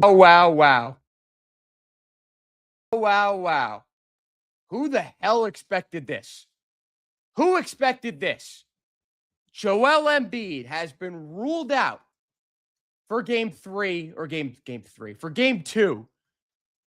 Oh, wow, wow. Oh, wow, wow. Who the hell expected this? Who expected this? Joel Embiid has been ruled out for game three, for game two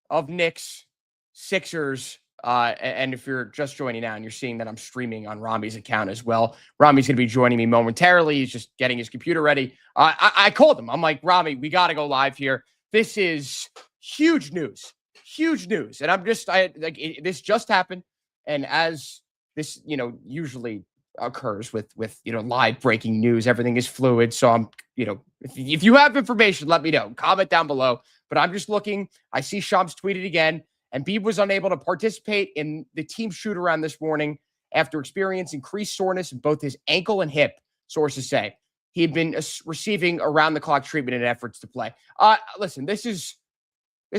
of Knicks Sixers. And if you're just joining now and you're seeing that I'm streaming on Rami's account as well, Rami's going to be joining me momentarily. He's just getting his computer ready. I called him. I'm like, Rami, we got to go live here. This is huge news, huge news. And this just happened. And as this, usually occurs with live breaking news, everything is fluid. So I'm, if you have information, let me know. Comment down below. But I'm just looking. I see Shams tweeted again. Embiid was unable to participate in the team shoot-around this morning after experiencing increased soreness in both his ankle and hip, sources say. He had been receiving around-the-clock treatment in efforts to play. Listen, this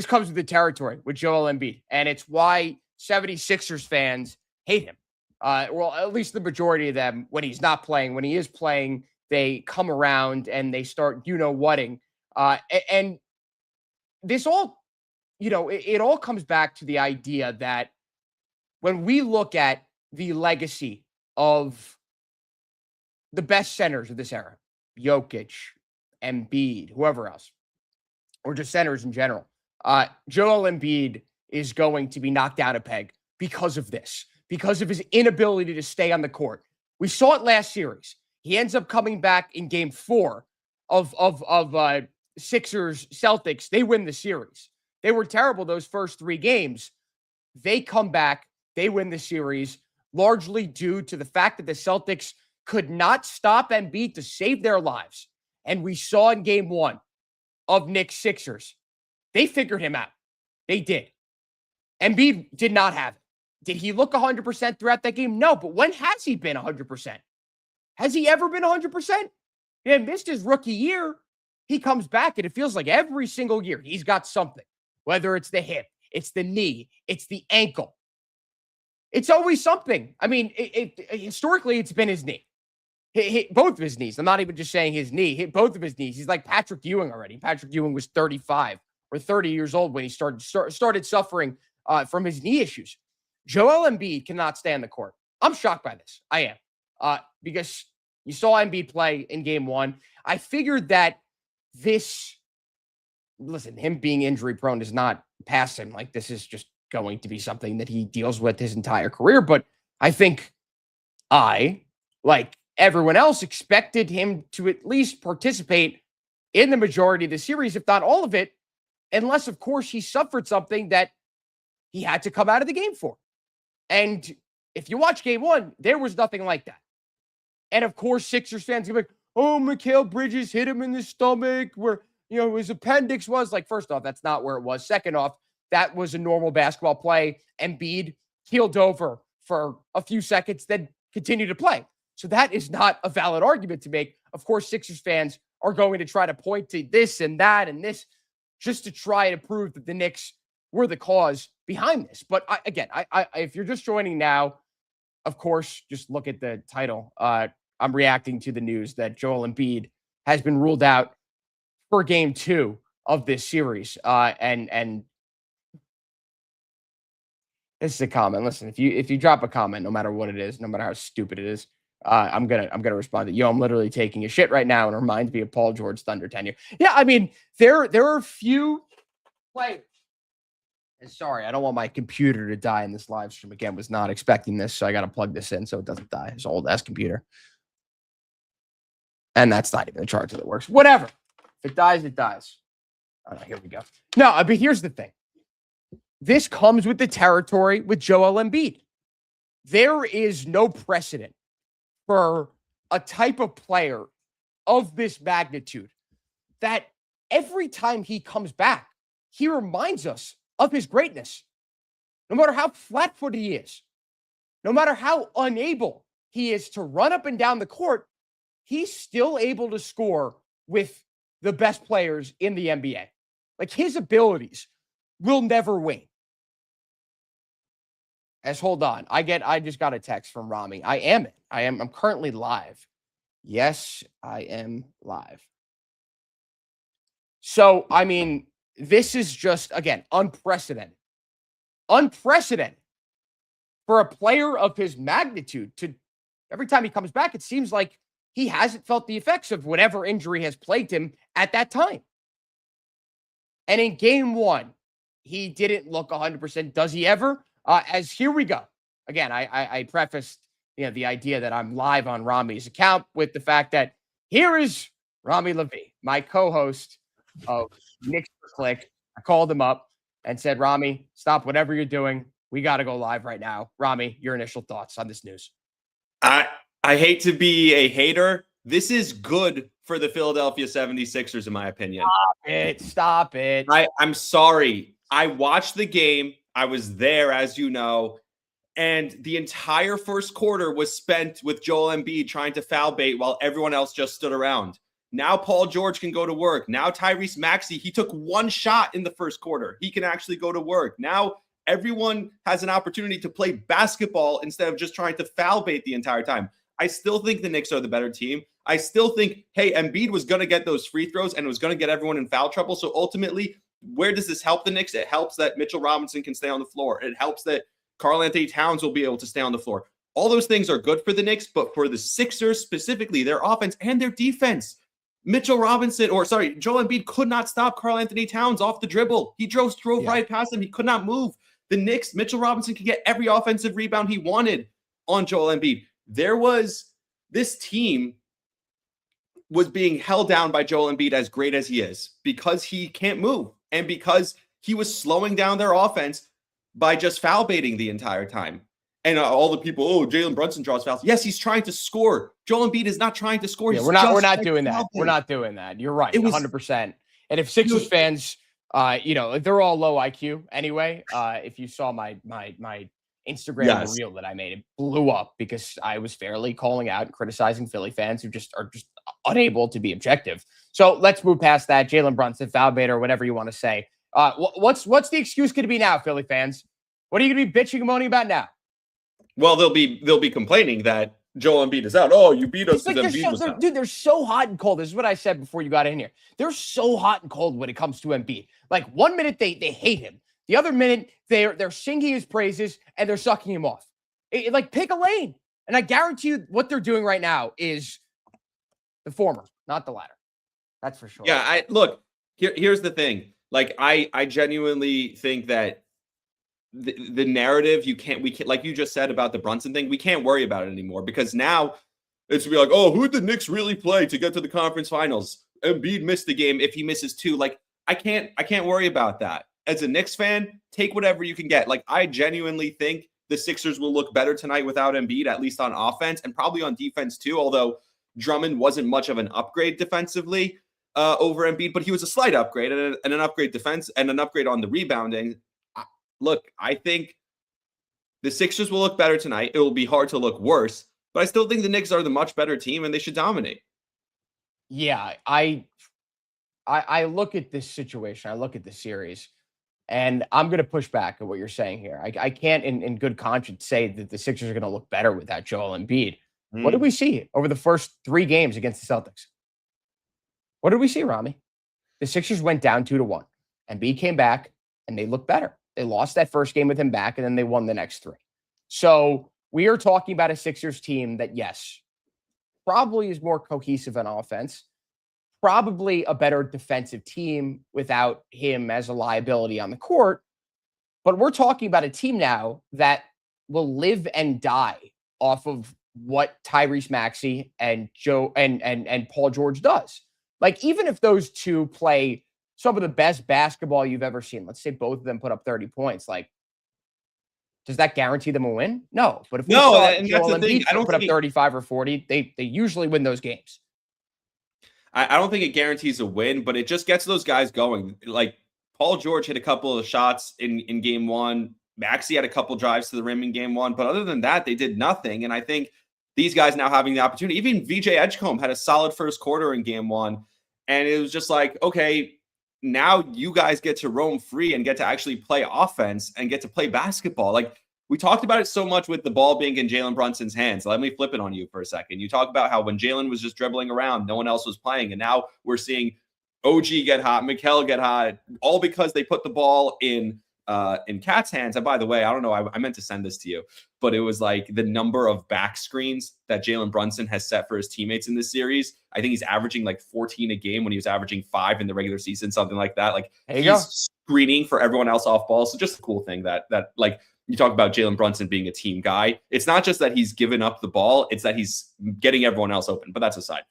comes with the territory with Joel Embiid, and it's why 76ers fans hate him. Well, at least the majority of them, when he's not playing. When he is playing, they come around and they start you-know-whatting. And this all, it all comes back to the idea that when we look at the legacy of the best centers of this era, Jokic, Embiid, whoever else, or just centers in general, Joel Embiid is going to be knocked down a peg because of this, because of his inability to stay on the court. We saw it last series. He ends up coming back in game 4 of Sixers-Celtics. They win the series. They were terrible those first 3 games. They come back. They win the series, largely due to the fact that the Celtics could not stop Embiid to save their lives. And we saw in game 1 of Knicks Sixers, they figured him out. They did. Embiid did not have it. Did he look 100% throughout that game? No, but when has he been 100%? Has he ever been 100%? He had missed his rookie year. He comes back, and it feels like every single year he's got something, whether it's the hip, it's the knee, it's the ankle. It's always something. I mean, historically, it's been his knee. Both of his knees. I'm not even just saying his knee. Hit both of his knees. He's like Patrick Ewing already. Patrick Ewing was 35 or 30 years old when he started suffering from his knee issues. Joel Embiid cannot stay on the court. I'm shocked by this. I am. Because you saw Embiid play in game 1. I figured that him being injury prone is not past him. Like, this is just going to be something that he deals with his entire career. But I think like everyone else, expected him to at least participate in the majority of the series, if not all of it, unless, of course, he suffered something that he had to come out of the game for. And if you watch game 1, there was nothing like that. And, of course, Sixers fans are like, oh, Mikal Bridges hit him in the stomach where, his appendix was. Like, first off, that's not where it was. Second off, that was a normal basketball play. Embiid keeled over for a few seconds, then continued to play. So that is not a valid argument to make. Of course, Sixers fans are going to try to point to this and that and this just to try to prove that the Knicks were the cause behind this. But if you're just joining now, of course, just look at the title. I'm reacting to the news that Joel Embiid has been ruled out for game 2 of this series. And this is a comment. Listen, if you drop a comment, no matter what it is, no matter how stupid it is, I'm gonna respond that, I'm literally taking a shit right now, and it reminds me of Paul George's Thunder tenure. Yeah, I mean, there are a few players. And sorry, I don't want my computer to die in this live stream. Again, was not expecting this, so I got to plug this in so it doesn't die. It's old ass computer, and that's not even the charger that works. Whatever. If it dies, it dies. All right, here we go. No, but here's the thing. This comes with the territory with Joel Embiid. There is no precedent for a type of player of this magnitude that every time he comes back, he reminds us of his greatness. No matter how flat-footed he is, no matter how unable he is to run up and down the court, he's still able to score with the best players in the NBA. Like, his abilities will never wane. Hold on. I just got a text from Rami. I'm currently live. Yes, I am live. So, I mean, this is just, again, unprecedented. Unprecedented for a player of his magnitude to every time he comes back, it seems like he hasn't felt the effects of whatever injury has plagued him at that time. And in game one, he didn't look 100%. Does he ever? As here we go. Again, I prefaced the idea that I'm live on Rami's account with the fact that here is Rami Levy, my co-host of Knicks per Click. I called him up and said, Rami, stop whatever you're doing. We got to go live right now. Rami, your initial thoughts on this news. I hate to be a hater. This is good for the Philadelphia 76ers, in my opinion. Stop it. I'm sorry. I watched the game. I was there, as you know. And the entire first quarter was spent with Joel Embiid trying to foul bait while everyone else just stood around. Now Paul George can go to work. Now Tyrese Maxey, he took one shot in the first quarter. He can actually go to work. Now everyone has an opportunity to play basketball instead of just trying to foul bait the entire time. I still think the Knicks are the better team. I still think, hey, Embiid was going to get those free throws and was going to get everyone in foul trouble. So ultimately, where does this help the Knicks? It helps that Mitchell Robinson can stay on the floor. It helps that Karl-Anthony Towns will be able to stay on the floor. All those things are good for the Knicks, but for the Sixers specifically, their offense and their defense, Joel Embiid could not stop Karl-Anthony Towns off the dribble. He drove right past him. He could not move. The Knicks, Mitchell Robinson could get every offensive rebound he wanted on Joel Embiid. This team was being held down by Joel Embiid, as great as he is, because he can't move and because he was slowing down their offense by just foul baiting the entire time. And all the people, Jalen Brunson draws fouls. Yes, he's trying to score. Joel Embiid is not trying to score. Yeah, we're not doing that. We're not doing that. You're right, 100%. And if Sixers fans, they're all low IQ anyway. If you saw my Instagram reel that I made, it blew up because I was fairly calling out and criticizing Philly fans who are just unable to be objective. So let's move past that. Jalen Brunson, foul baiter, whatever you want to say. What's the excuse going to be now, Philly fans? What are you going to be bitching and moaning about now? Well, they'll be complaining that Joel Embiid is out. Oh, you beat us. Dude, they're so hot and cold. This is what I said before you got in here. They're so hot and cold when it comes to Embiid. Like 1 minute they hate him. The other minute they're singing his praises and they're sucking him off. Pick a lane. And I guarantee you what they're doing right now is the former, not the latter. That's for sure. Yeah, here's the thing. I genuinely think that the narrative we can't, like you just said about the Brunson thing, we can't worry about it anymore because now it's be like, oh, who'd the Knicks really play to get to the conference finals? Embiid missed the game. If he misses two, I can't worry about that. As a Knicks fan, take whatever you can get. I genuinely think the Sixers will look better tonight without Embiid, at least on offense and probably on defense too, although Drummond wasn't much of an upgrade defensively over Embiid, but he was a slight upgrade and an upgrade defense and an upgrade on the rebounding. Look, I think the Sixers will look better tonight. It will be hard to look worse, but I still think the Knicks are the much better team and they should dominate. Yeah, I look at this situation. I look at the series, and I'm going to push back at what you're saying here. I can't, in good conscience, say that the Sixers are going to look better without Joel Embiid. What did we see over the first 3 games against the Celtics? What did we see, Rami? The Sixers went down 2-1. Embiid came back, and they looked better. They lost that first game with him back, and then they won the next 3. So we are talking about a Sixers team that, yes, probably is more cohesive on offense, probably a better defensive team without him as a liability on the court. But we're talking about a team now that will live and die off of what Tyrese Maxey and and Paul George does. Even if those two play some of the best basketball you've ever seen, let's say both of them put up 30 points, does that guarantee them a win? No. But if Joel Embiid put up 35 or 40, they usually win those games. I don't think it guarantees a win, but it just gets those guys going. Paul George hit a couple of shots in game 1. Maxey had a couple drives to the rim in game 1. But other than that, they did nothing. And I think these guys now having the opportunity, even VJ Edgecombe had a solid first quarter in game 1. And it was just okay, now you guys get to roam free and get to actually play offense and get to play basketball. We talked about it so much with the ball being in Jalen Brunson's hands. Let me flip it on you for a second. You talk about how when Jalen was just dribbling around, no one else was playing. And now we're seeing OG get hot, Mikal get hot, all because they put the ball in Cat's hands. And by the way, I don't know, I meant to send this to you, but it was like the number of back screens that Jalen Brunson has set for his teammates in this series. I think he's averaging like 14 a game when he was averaging 5 in the regular season, something like that. Like he's screening for everyone else off ball. So just a cool thing that like you talk about Jalen Brunson being a team guy. It's not just that he's given up the ball, it's that he's getting everyone else open, but that's aside.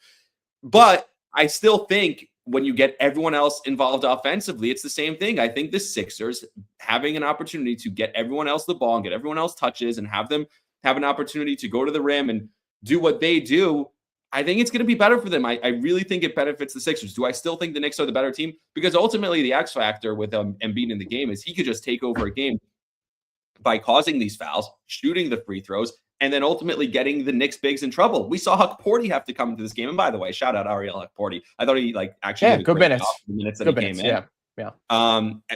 But I still think when you get everyone else involved offensively, it's the same thing. I think the Sixers having an opportunity to get everyone else the ball and get everyone else touches and have them have an opportunity to go to the rim and do what they do, I think it's going to be better for them. I really think it benefits the Sixers. Do I still think the Knicks are the better team? Because ultimately the X factor with Embiid in the game is he could just take over a game by causing these fouls, shooting the free throws, and then ultimately getting the Knicks bigs in trouble. We saw Huck Porty have to come into this game. And by the way, shout out Ariel Huck Porty. I thought he actually did good minutes. The minutes that he came in. Yeah.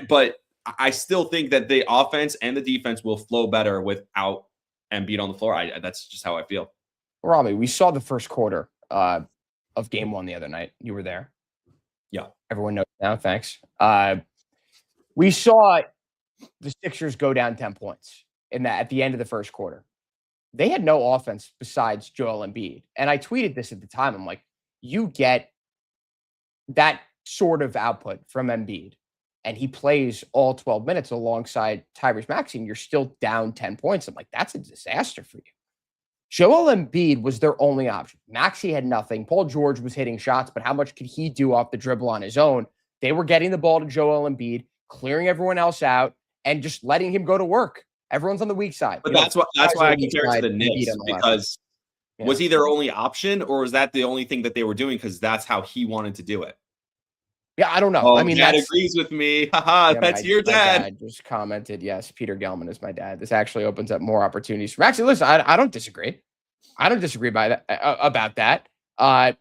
But I still think that the offense and the defense will flow better without Embiid on the floor. That's just how I feel. Rami, we saw the first quarter of game 1 the other night. You were there. Yeah. Everyone knows now. Thanks. We saw the Sixers go down 10 points at the end of the first quarter. They had no offense besides Joel Embiid. And I tweeted this at the time. I'm like, you get that sort of output from Embiid, and he plays all 12 minutes alongside Tyrese Maxey, and you're still down 10 points. I'm like, that's a disaster for you. Joel Embiid was their only option. Maxey had nothing. Paul George was hitting shots, but how much could he do off the dribble on his own? They were getting the ball to Joel Embiid, clearing everyone else out, and just letting him go to work. Everyone's on the weak side. But that's why I compare it to the Knicks, because was he their only option, or was that the only thing that they were doing because that's how he wanted to do it? Yeah, I don't know. Oh, I mean, Dad agrees with me. Haha, yeah, that's your dad. My dad just commented, yes, Peter Gelman is my dad. This actually opens up more opportunities for Maxey. Listen, I don't disagree. I don't disagree about that. But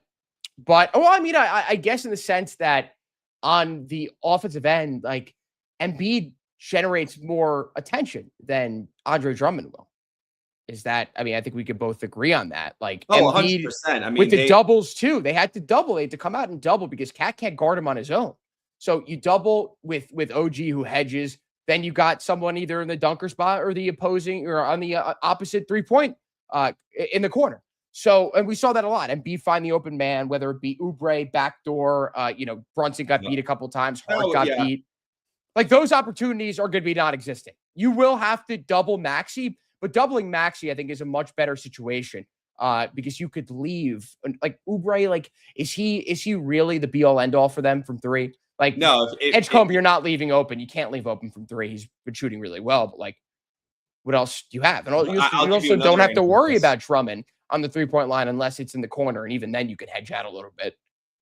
I mean, I guess in the sense that on the offensive end, like Embiid generates more attention than Andre Drummond will. Is that, I mean, I think we could both agree on that. Like, Embiid, 100%. I mean, with the doubles too, they had to double. They had to come out and double because Cat can't guard him on his own. So you double with OG who hedges. Then you got someone either in the dunker spot or the opposing or on the opposite 3-point in the corner. So, and we saw that a lot. Embiid find the open man, whether it be Oubre, backdoor, Brunson got beat a couple times, Hart got beat. Like, those opportunities are going to be non-existent. You will have to double Maxey, but doubling Maxey, I think, is a much better situation because you could leave. Like, Oubre, like, is he really the be-all, end-all for them from 3? Like, no, Edgecombe, you're not leaving open. You can't leave open from 3. He's been shooting really well, but, like, what else do you have? And you also don't have to worry about Drummond on the 3-point line unless it's in the corner, and even then you could hedge out a little bit.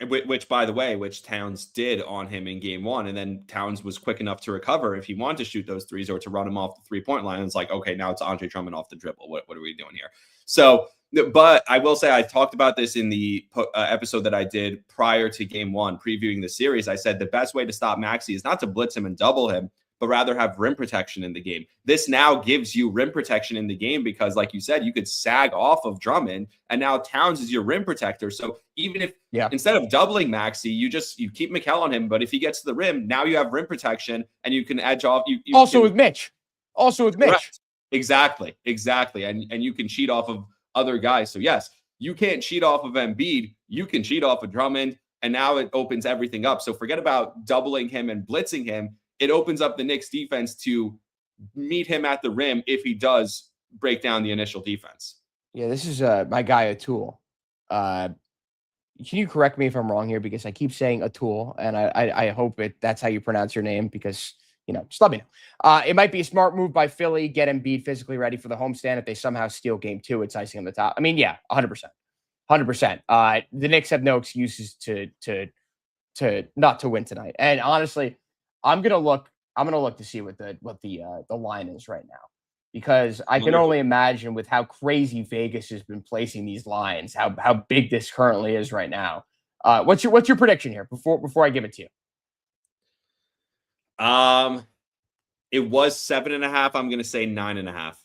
Which, by the way, Towns did on him in game 1. And then Towns was quick enough to recover if he wanted to shoot those threes or to run him off the 3-point line. It's like, okay, now it's Andre Drummond off the dribble. What are we doing here? So, but I will say I talked about this in the episode that I did prior to game 1, previewing the series. I said the best way to stop Maxey is not to blitz him and double him, but rather have rim protection in the game. This now gives you rim protection in the game because, like you said, you could sag off of Drummond, and now Towns is your rim protector. So even if instead of doubling Maxey, you keep Mikal on him, but if he gets to the rim, now you have rim protection and you can edge off. With Mitch. Exactly. And you can cheat off of other guys. So yes, you can't cheat off of Embiid. You can cheat off of Drummond, and now it opens everything up. So forget about doubling him and blitzing him. It opens up the Knicks defense to meet him at the rim if he does break down the initial defense. Yeah, this is my guy, Atul. Can you correct me if I'm wrong here? Because I keep saying Atul, and I hope that's how you pronounce your name because, just let me know. It might be a smart move by Philly, get Embiid physically ready for the homestand. If they somehow steal game 2, it's icing on the top. I mean, yeah, 100%. 100%. The Knicks have no excuses to not to win tonight. And honestly, I'm gonna look to see what the line is right now, because I can only imagine with how crazy Vegas has been placing these lines, how big this currently is right now. What's your prediction here before I give it to you? It was 7.5. I'm gonna say 9.5.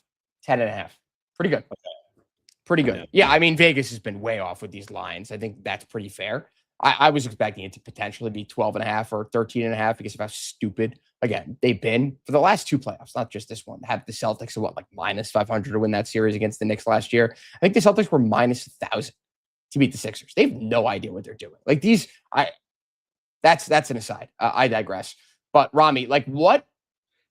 10.5. Pretty good. Okay. Pretty good. Yeah, I mean, Vegas has been way off with these lines. I think that's pretty fair. I was expecting it to potentially be 12.5 or 13.5 because of how stupid, again, they've been for the last two playoffs, not just this one. Have the Celtics at like minus 500 to win that series against the Knicks last year. I think the Celtics were minus 1,000 to beat the Sixers. They have no idea what they're doing. Like that's an aside. I digress. But Rami, like what?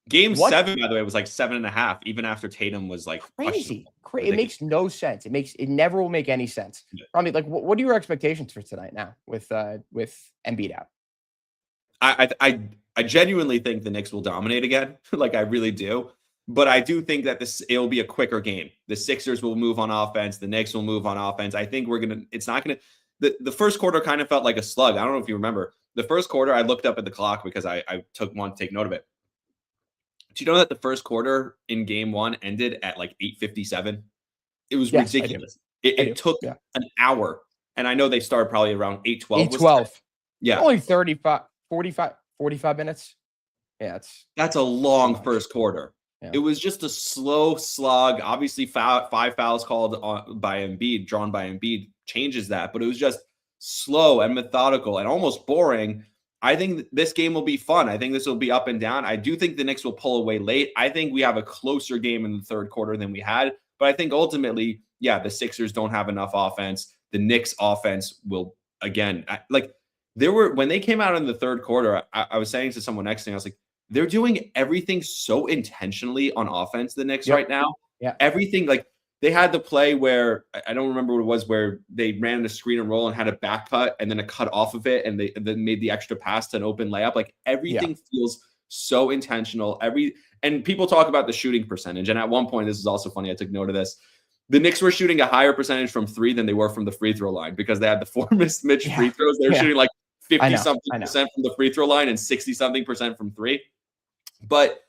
Game 7, by the way, was like 7.5, even after Tatum was like crazy. It makes no sense. It never will make any sense. Yeah. Rami, like what are your expectations for tonight now with Embiid out? I genuinely think the Knicks will dominate again. Like I really do. But I do think that it'll be a quicker game. The Sixers will move on offense. The Knicks will move on offense. I think it's not gonna. The first quarter kind of felt like a slug. I don't know if you remember. The first quarter, I looked up at the clock because I wanted to take note of it. Do you know that the first quarter in game 1 ended at like 8:57? It was ridiculous. It took an hour. And I know they started probably around 8:12. 8:12. Yeah. Only 45 minutes. Yeah, that's a long first quarter. Yeah. It was just a slow slog. Obviously, 5 fouls called drawn by Embiid changes that, but it was just slow and methodical and almost boring. I think this game will be fun. I think this will be up and down. I do think the Knicks will pull away late. I think we have a closer game in the third quarter than we had, but I think ultimately, the Sixers don't have enough offense. The Knicks offense will, again, when they came out in the third quarter, I was saying to someone next to me, I was like, they're doing everything so intentionally on offense, the Knicks right now. Yeah. Everything, like they had the play where I don't remember what it was, where they ran a screen and roll and had a back cut and then a cut off of it. And they then made the extra pass to an open layup. Like everything feels so intentional. And people talk about the shooting percentage. And at one point, this is also funny. I took note of this. The Knicks were shooting a higher percentage from 3 than they were from the free throw line because they had the 4 missed Mitch free throws. They were shooting like 50-something% from the free throw line and 60-something% from 3. But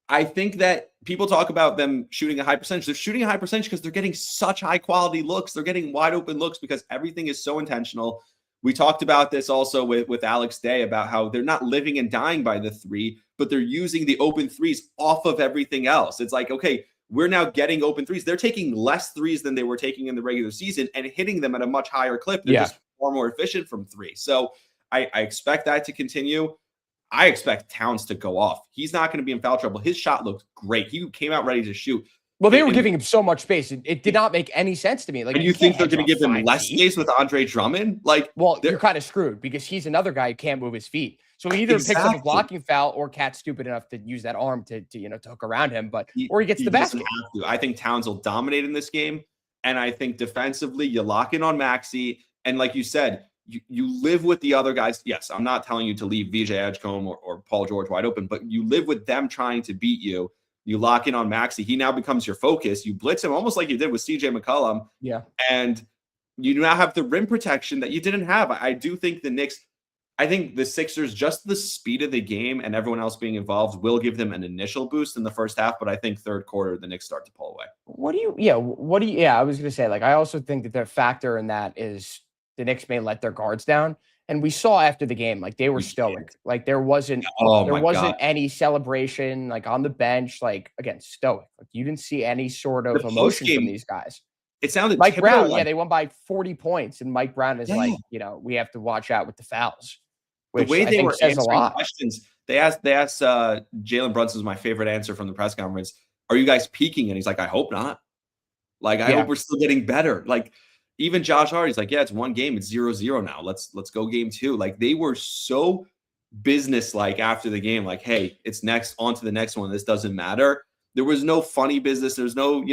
I think that people talk about them shooting a high percentage. They're shooting a high percentage because they're getting such high quality looks. They're getting wide open looks because everything is so intentional. We talked about this also with Alex Day about how they're not living and dying by the 3, but they're using the open threes off of everything else. It's like, okay, we're now getting open threes. They're taking less threes than they were taking in the regular season and hitting them at a much higher clip. They're just far more efficient from 3. So I expect that to continue. I expect Towns to go off. He's not going to be in foul trouble. His shot looked great. He came out ready to shoot. Well, they were giving him so much space. It did not make any sense to me. Like, and you think they're going to give him less space with Andre Drummond? Like, well, you're kind of screwed because he's another guy who can't move his feet. So he either picks up a blocking foul or Cat's stupid enough to use that arm to hook around him, or he gets the basket. I think Towns will dominate in this game. And I think defensively, you lock in on Maxey. And like you said, you live with the other guys. Yes, I'm not telling you to leave VJ Edgecombe or Paul George wide open, but you live with them trying to beat you. You lock in on Maxey. He now becomes your focus. You blitz him almost like you did with CJ McCollum. Yeah. And you now have the rim protection that you didn't have. I do think I think the Sixers, just the speed of the game and everyone else being involved will give them an initial boost in the first half. But I think third quarter, the Knicks start to pull away. I was going to say, I also think that the factor in that is the Knicks may let their guards down. And we saw after the game, they were stoic. There wasn't any celebration, on the bench, again, stoic. You didn't see any sort of emotion from these guys. It sounded Mike Brown. They won by 40 points. And Mike Brown is we have to watch out with the fouls. Which the way they were says answering questions, they asked Jalen Brunson's my favorite answer from the press conference. Are you guys peaking? And he's like, I hope not. I hope we're still getting better. Even Josh Hart's like, it's one game. It's 0-0 now. Let's go game 2. They were so business-like after the game. Hey, it's next, on to the next one. This doesn't matter. There was no funny business. There's no,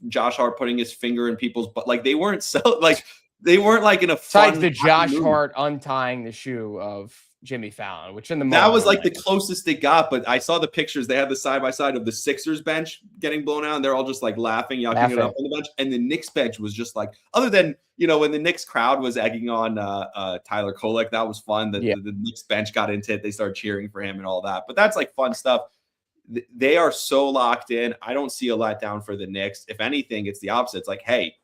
Josh Hart putting his finger in people's butt. They weren't they weren't in a fun. Besides the Josh Hart untying the shoe of Jimmy Fallon, which in the moment, that was the closest they got. But I saw the pictures. They had the side by side of the Sixers bench getting blown out, and they're all just laughing, yucking it up on the bench. And the Knicks bench was just other than when the Knicks crowd was egging on Tyler Kolek, that was fun. The Knicks bench got into it. They started cheering for him and all that. But that's fun stuff. They are so locked in. I don't see a letdown for the Knicks. If anything, it's the opposite. It's hey,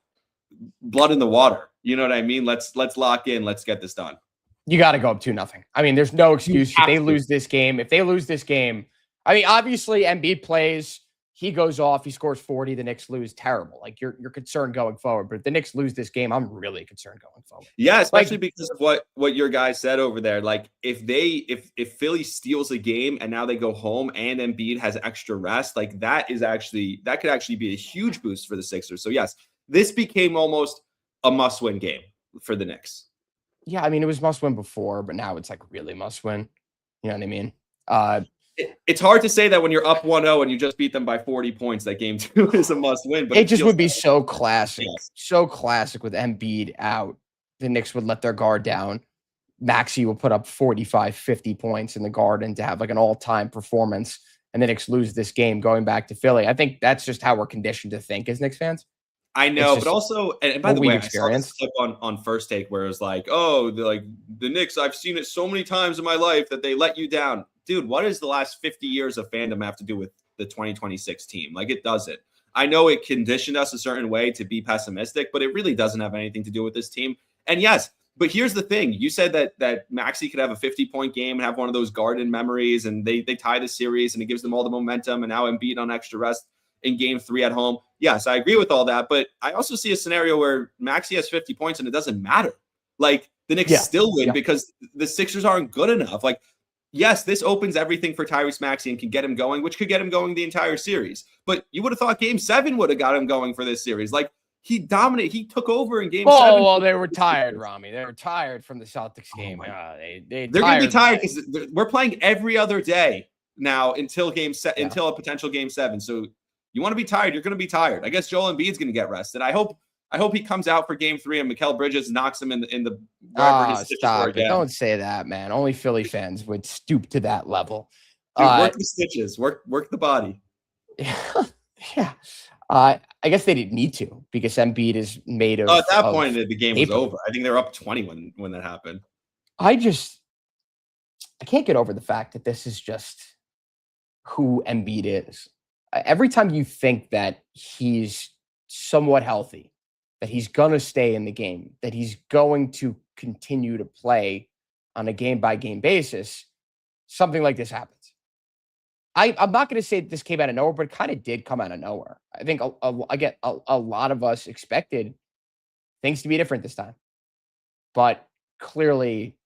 blood in the water. You know what I mean? Let's lock in. Let's get this done. You got to go up 2-0. I mean, there's no excuse if they lose this game. If they lose this game, obviously Embiid plays. he goes off, he scores 40, the Knicks lose, terrible. Like you're concerned going forward. But if the Knicks lose this game, I'm really concerned going forward. Yeah, especially Like, because of what your guy said over there. Like if Philly steals a game and now they go home and Embiid has extra rest, like that could actually be a huge boost for the Sixers. So yes, this became almost a must-win game for the Knicks. yeah, I mean, it was must win before, but now it's like really must win. You know what I mean? It's hard to say that when you're up 1-0 and you just beat them by 40 points, that game 2 is a must win. But it just would be so classic. Yes. So classic with Embiid out. The Knicks would let their guard down. Maxey will put up 45, 50 points in the Garden to have like an all-time performance. And the Knicks lose this game going back to Philly. I think that's just how we're conditioned to think as Knicks fans. I know, but also, and by the way, I saw this clip on First Take where it was like, oh, the Knicks, I've seen it so many times in my life that they let you down. Dude, what does the last 50 years of fandom have to do with the 2026 team? Like, it doesn't. I know it conditioned us a certain way to be pessimistic, but it really doesn't have anything to do with this team. And yes, but here's the thing. You said that Maxey could have a 50-point game and have one of those Garden memories, and they tie the series, and it gives them all the momentum, and now Embiid on extra rest in game 3 at home. Yes, I agree with all that, but I also see a scenario where Maxey has 50 points and it doesn't matter. Like, the Knicks still win because the Sixers aren't good enough. Like, yes, this opens everything for Tyrese Maxey and can get him going, which could get him going the entire series. But you would have thought game 7 would have got him going for this series. Like, he dominated. He took over in game 7. Oh, well, they were tired, Rami. They were tired from the Celtics game. They're going to be tired because we're playing every other day now until until a potential game 7. So you want to be tired, you're going to be tired. I guess Joel Embiid's going to get rested. I hope he comes out for game 3 and Mikal Bridges knocks him in the stop it. Don't say that, man. Only Philly fans would stoop to that level. Dude, work the stitches, work the body. Yeah. I guess they didn't need to because Embiid is made of. At that point, the game was over. I think they were up 20 when that happened. I can't get over the fact that this is just who Embiid is. Every time you think that he's somewhat healthy, that he's going to stay in the game, that he's going to continue to play on a game-by-game basis, something like this happens. I'm not going to say this came out of nowhere, but it kind of did come out of nowhere. I think a lot of us expected things to be different this time. But clearly,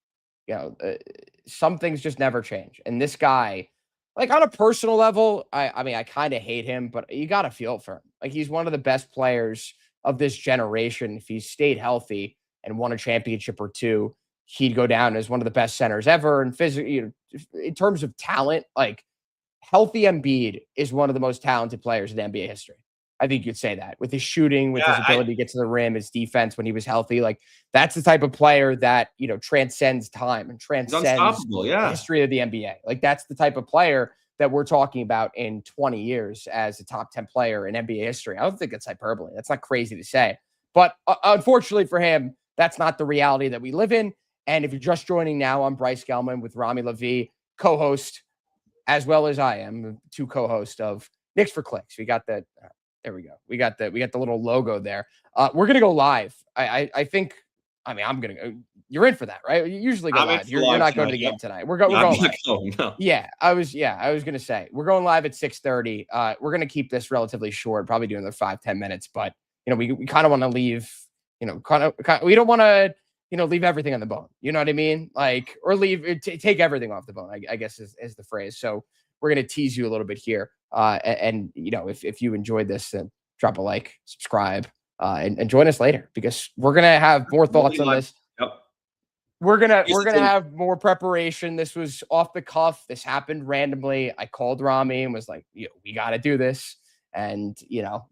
some things just never change. And this guy, like on a personal level, I mean, I kind of hate him, but you got to feel for him. Like he's one of the best players of this generation. If he stayed healthy and won a championship or two, he'd go down as one of the best centers ever. And physically, in terms of talent, like healthy Embiid is one of the most talented players in NBA history. I think you'd say that with his shooting, with his ability to get to the rim, his defense when he was healthy. Like that's the type of player that, transcends time and transcends the history of the NBA. Like that's the type of player that we're talking about in 20 years as a top 10 player in NBA history. I don't think it's hyperbole. That's not crazy to say. But unfortunately for him, that's not the reality that we live in. And if you're just joining now, I'm Bryce Gelman with Rami Levy, co-host, as well as I am, two co-hosts of Knicks for Clicks. We got that. There we go. We got the little logo there. We're gonna go live. I think. I mean, I'm gonna go. You're in for that, right? You usually go live. You're not going to the game tonight. We're going live. No. Yeah, I was gonna say we're going live at 6:30. We're gonna keep this relatively short, probably do another 5-10 minutes. But we kind of want to leave. We don't want to. Leave everything on the bone. You know what I mean? Like, or take everything off the bone, I guess is the phrase. So we're going to tease you a little bit here. And if you enjoyed this, then drop a like, subscribe, and join us later because we're going to have more thoughts on this. Yep. We're going to have more preparation. This was off the cuff. This happened randomly. I called Rami and was like, we got to do this. And,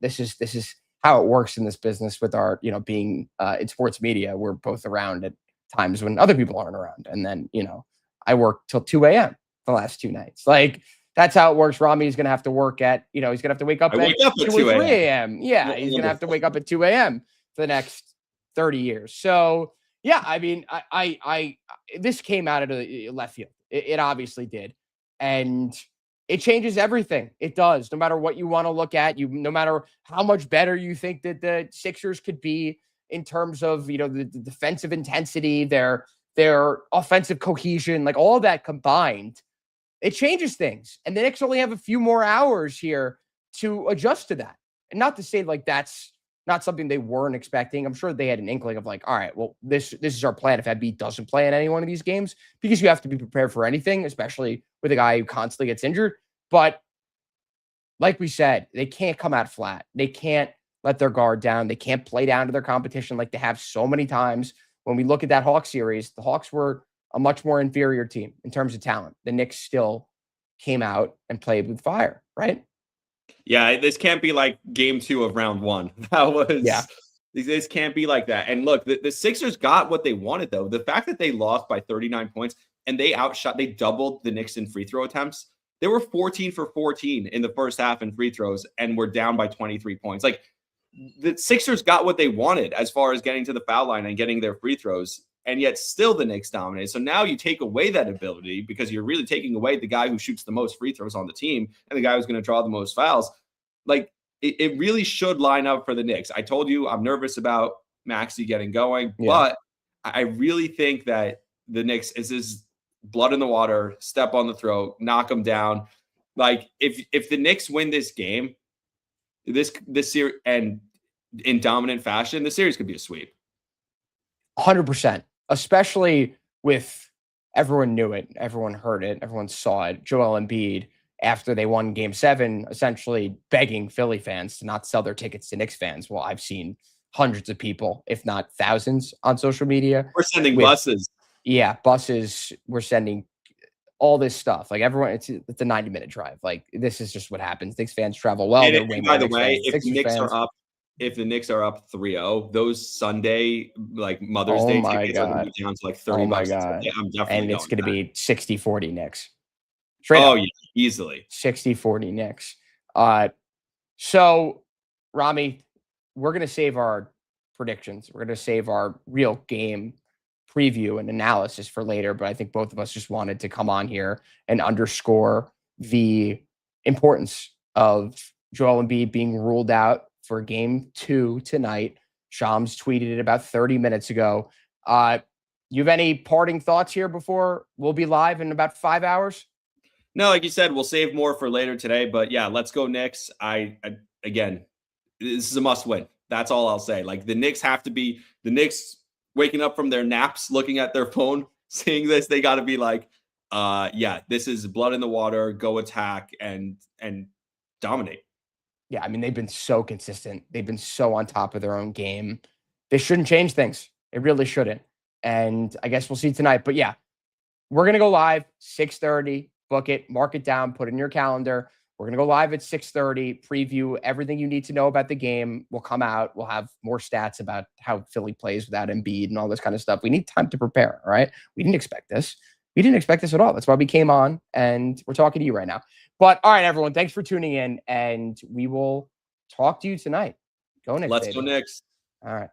this is how it works in this business with our, being in sports media. We're both around at times when other people aren't around. And then, I work till 2 a.m. the last 2 nights. Like that's how it works. Rami's going to have to work at, he's going to have to wake up at 2 or 3 a.m. Yeah. He's going to have to wake up at 2 a.m. for the next 30 years. So yeah, I mean, I this came out of the left field. It obviously did. And it changes everything. It does. No matter what you want to look at, no matter how much better you think that the Sixers could be in terms of, the defensive intensity, their offensive cohesion, like all that combined, it changes things. And the Knicks only have a few more hours here to adjust to that. And not to say like that's not something they weren't expecting. I'm sure they had an inkling of like, all right, well, this is our plan if Embiid doesn't play in any one of these games, because you have to be prepared for anything, especially with a guy who constantly gets injured. But like we said, they can't come out flat. They can't let their guard down. They can't play down to their competition like they have so many times. When we look at that Hawks series, the Hawks were a much more inferior team in terms of talent. The Knicks still came out and played with fire, right? Yeah, this can't be like game 2 of round 1. That was Yeah. This can't be like that. And look, the Sixers got what they wanted though. The fact that they lost by 39 points and they doubled the Knicks in free throw attempts. They were 14 for 14 in the first half in free throws and were down by 23 points. Like the Sixers got what they wanted as far as getting to the foul line and getting their free throws. And yet still the Knicks dominate. So now you take away that ability because you're really taking away the guy who shoots the most free throws on the team and the guy who's going to draw the most fouls. Like it really should line up for the Knicks. I told you I'm nervous about Maxey getting going, but I really think that the Knicks is this blood in the water, step on the throat, knock them down. Like if the Knicks win this game, this series and in dominant fashion, the series could be a sweep. 100%. Especially with everyone knew it, everyone heard it, everyone saw it. Joel Embiid, after they won Game 7, essentially begging Philly fans to not sell their tickets to Knicks fans. Well, I've seen hundreds of people, if not thousands, on social media. We're sending buses. Yeah, buses. We're sending all this stuff. Like everyone, it's a 90-minute drive. Like this is just what happens. Knicks fans travel well. And by the way, if the Knicks are up 3-0, those Sunday like Mother's Day tickets are going to be down to like $30. Oh my God. I'm definitely and it's going to be 60-40 Knicks. Straight up. Yeah, easily. 60-40 Knicks. So, Rami, we're going to save our predictions. We're going to save our real game preview and analysis for later, but I think both of us just wanted to come on here and underscore the importance of Joel Embiid being ruled out for Game 2 tonight. Shams tweeted it about 30 minutes ago. You have any parting thoughts here before we'll be live in about 5 hours? No, like you said, we'll save more for later today. But yeah, let's go Knicks. Again, this is a must win. That's all I'll say. Like the Knicks have to be the Knicks waking up from their naps, looking at their phone, seeing this. They got to be like, yeah, this is blood in the water. Go attack and dominate. Yeah, I mean, they've been so consistent. They've been so on top of their own game. They shouldn't change things. It really shouldn't. And I guess we'll see tonight. But yeah, we're going to go live 6:30. Book it, mark it down, put it in your calendar. We're going to go live at 6:30, preview everything you need to know about the game. We'll come out. We'll have more stats about how Philly plays without Embiid and all this kind of stuff. We need time to prepare, all right? We didn't expect this. We didn't expect this at all. That's why we came on, and we're talking to you right now. But all right, everyone, thanks for tuning in, and we will talk to you tonight. Go Knicks, Let's baby. go Knicks. All right.